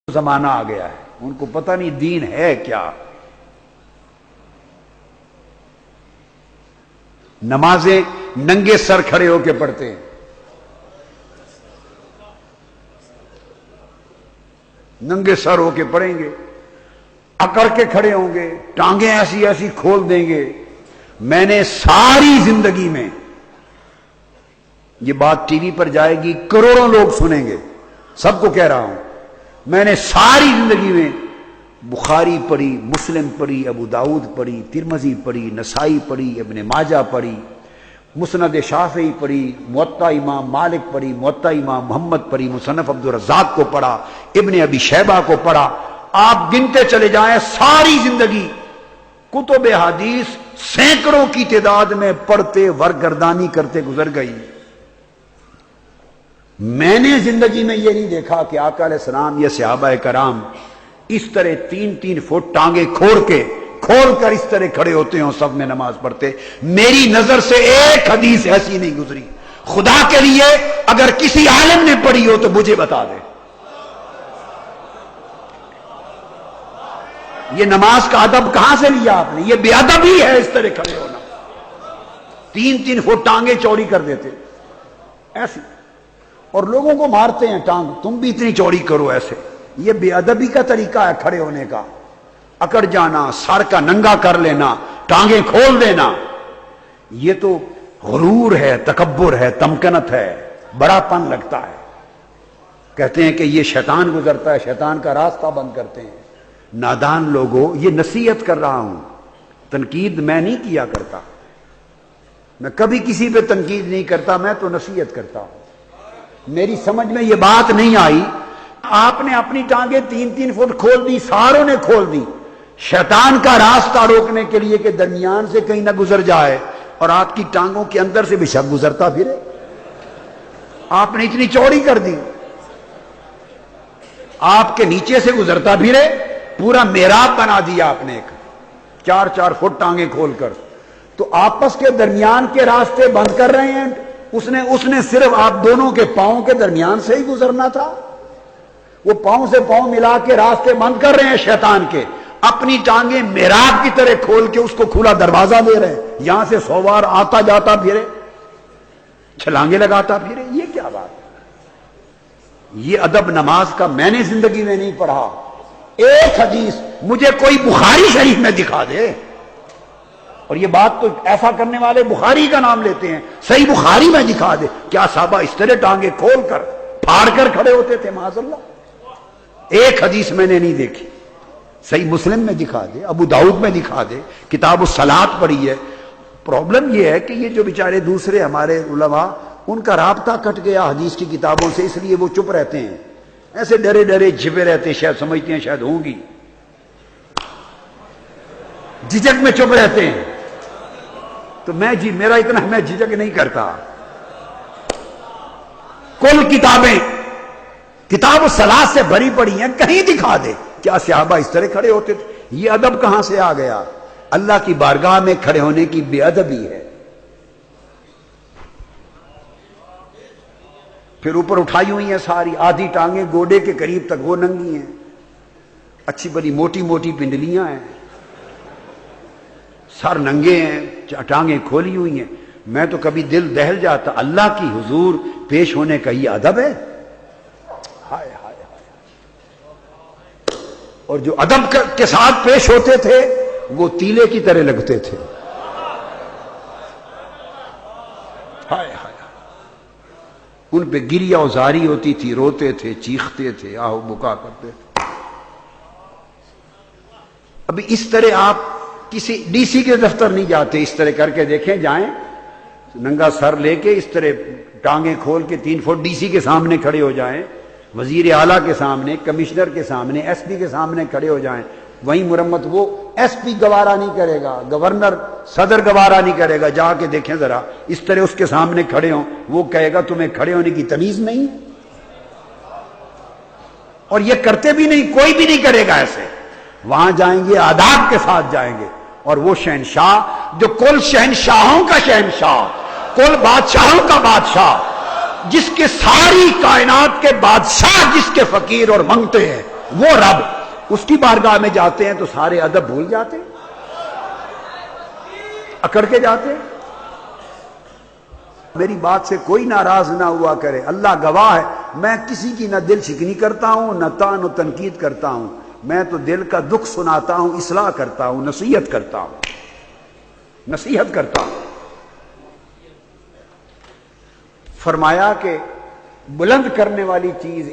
زمانہ آ گیا ہے، ان کو پتہ نہیں دین ہے کیا۔ نمازیں ننگے سر کھڑے ہو کے پڑھتے ہیں، ننگے سر ہو کے پڑھیں گے، اکڑ کے کھڑے ہوں گے، ٹانگیں ایسی ایسی کھول دیں گے۔ میں نے ساری زندگی میں، یہ بات ٹی وی پر جائے گی، کروڑوں لوگ سنیں گے، سب کو کہہ رہا ہوں، میں نے ساری زندگی میں بخاری پڑھی، مسلم پڑھی، ابو داؤد پڑھی، ترمذی پڑھی، نسائی پڑھی، ابن ماجہ پڑھی، مسند شافعی پڑھی، موطا امام مالک پڑھی، موطا امام محمد پڑھی، مصنف عبد الرزاق کو پڑھا، ابن ابی شیبہ کو پڑھا۔ آپ گنتے چلے جائیں، ساری زندگی کتب حدیث سینکڑوں کی تعداد میں پڑھتے ورگردانی کرتے گزر گئی۔ میں نے زندگی میں یہ نہیں دیکھا کہ آقا علیہ السلام یا صحابہ کرام اس طرح 3-3 فٹ ٹانگیں کھول کر اس طرح کھڑے ہوتے ہیں اور سب میں نماز پڑھتے۔ میری نظر سے ایک حدیث ایسی نہیں گزری۔ خدا کے لیے اگر کسی عالم نے پڑھی ہو تو مجھے بتا دے۔ یہ نماز کا ادب کہاں سے لیا آپ نے؟ یہ بے ادب ہی ہے اس طرح کھڑے ہونا۔ 3-3 فٹ ٹانگیں چوڑی کر دیتے ایسی، اور لوگوں کو مارتے ہیں ٹانگ، تم بھی اتنی چوڑی کرو ایسے۔ یہ بے ادبی کا طریقہ ہے کھڑے ہونے کا، اکڑ جانا، سر کا ننگا کر لینا، ٹانگیں کھول دینا۔ یہ تو غرور ہے، تکبر ہے، تمکنت ہے، بڑا پن لگتا ہے۔ کہتے ہیں کہ یہ شیطان گزرتا ہے، شیطان کا راستہ بند کرتے ہیں۔ نادان لوگوں، یہ نصیحت کر رہا ہوں، تنقید میں نہیں کیا کرتا، میں کبھی کسی پہ تنقید نہیں کرتا، میں تو نصیحت کرتا ہوں۔ میری سمجھ میں یہ بات نہیں آئی، آپ نے اپنی ٹانگیں 3-3 فٹ کھول دی، ساروں نے کھول دی، شیطان کا راستہ روکنے کے لیے کہ درمیان سے کہیں نہ گزر جائے، اور آپ کی ٹانگوں کے اندر سے بھی شب گزرتا پھرے۔ آپ نے اتنی چوڑی کر دی، آپ کے نیچے سے گزرتا پھرے، پورا محراب بنا دیا آپ نے، ایک 4-4 فٹ ٹانگیں کھول کر، تو آپس کے درمیان کے راستے بند کر رہے ہیں۔ اس نے صرف آپ دونوں کے پاؤں کے درمیان سے ہی گزرنا تھا، وہ پاؤں سے پاؤں ملا کے راستے بند کر رہے ہیں شیطان کے، اپنی ٹانگیں محراب کی طرح کھول کے اس کو کھلا دروازہ دے رہے ہیں، یہاں سے 100 بار آتا جاتا پھرے، چھلانگے لگاتا پھرے۔ یہ کیا بات ہے؟ یہ ادب نماز کا میں نے زندگی میں نہیں پڑھا۔ ایک حدیث مجھے کوئی بخاری شریف میں دکھا دے، اور یہ بات تو ایسا کرنے والے بخاری کا نام لیتے ہیں، صحیح بخاری میں دکھا دے کیا صحابہ اس طرح ٹانگیں کھول کر پھاڑ کر کھڑے ہوتے تھے؟ معاذ اللہ، ایک حدیث میں نے نہیں دیکھی۔ صحیح مسلم میں دکھا دے، ابو داؤد میں دکھا دے، کتاب الصلاۃ پڑھی ہے۔ پرابلم یہ ہے کہ یہ جو بیچارے دوسرے ہمارے علماء، ان کا رابطہ کٹ گیا حدیث کی کتابوں سے، اس لیے وہ چپ رہتے ہیں، ایسے ڈرے ڈرے چھپے رہتے ہیں، شاید سمجھتے ہیں شاید ہوں گی، جھجک میں چپ رہتے ہیں۔ تو میرا اتنا میں جھجک نہیں کرتا۔ کل کتابیں کتاب الصلاۃ سے بھری پڑی ہیں، کہیں دکھا دے کیا صحابہ اس طرح کھڑے ہوتے تھے؟ یہ ادب کہاں سے آ گیا؟ اللہ کی بارگاہ میں کھڑے ہونے کی بے ادبی ہے۔ پھر اوپر اٹھائی ہوئی ہیں ساری، آدھی ٹانگیں گوڈے کے قریب تک وہ ننگی ہیں، اچھی بڑی موٹی موٹی پنڈلیاں ہیں، سر ننگے ہیں، ٹانگیں کھولی ہوئی ہیں۔ میں تو کبھی دل دہل جاتا، اللہ کی حضور پیش ہونے کا یہ ادب ہے؟ ہائے ہائے ہائے۔ اور جو ادب کے ساتھ پیش ہوتے تھے وہ تیلے کی طرح لگتے تھے۔ ہائے ہائے، ان پہ گریہ و زاری ہوتی تھی، روتے تھے، چیختے تھے، آہو بکا کرتے تھے۔ ابھی اس طرح آپ کسی ڈی سی کے دفتر نہیں جاتے، اس طرح کر کے دیکھیں، جائیں ننگا سر لے کے اس طرح ٹانگیں کھول کے 3 فٹ ڈی سی کے سامنے کھڑے ہو جائیں، وزیر اعلیٰ کے سامنے، کمشنر کے سامنے، ایس پی کے سامنے کھڑے ہو جائیں، وہیں مرمت وہ ایس پی گوارا نہیں کرے گا، گورنر صدر گوارا نہیں کرے گا، جا کے دیکھیں ذرا اس طرح اس کے سامنے کھڑے ہوں، وہ کہے گا تمہیں کھڑے ہونے کی تمیز نہیں؟ اور یہ کرتے بھی نہیں، کوئی بھی نہیں کرے گا ایسے۔ وہاں جائیں گے آداب کے ساتھ جائیں گے، اور وہ شہنشاہ جو کل شہنشاہوں کا شہنشاہ، کل بادشاہوں کا بادشاہ، جس کے ساری کائنات کے بادشاہ جس کے فقیر اور منگتے ہیں، وہ رب اس کی بارگاہ میں جاتے ہیں تو سارے ادب بھول جاتے ہیں، اکڑ کے جاتے ہیں۔ میری بات سے کوئی ناراض نہ ہوا کرے، اللہ گواہ ہے، میں کسی کی نہ دل شکنی کرتا ہوں نہ طعن و تنقید کرتا ہوں، میں تو دل کا دکھ سناتا ہوں، اصلاح کرتا ہوں، نصیحت کرتا ہوں، نصیحت کرتا ہوں۔ فرمایا کہ بلند کرنے والی چیز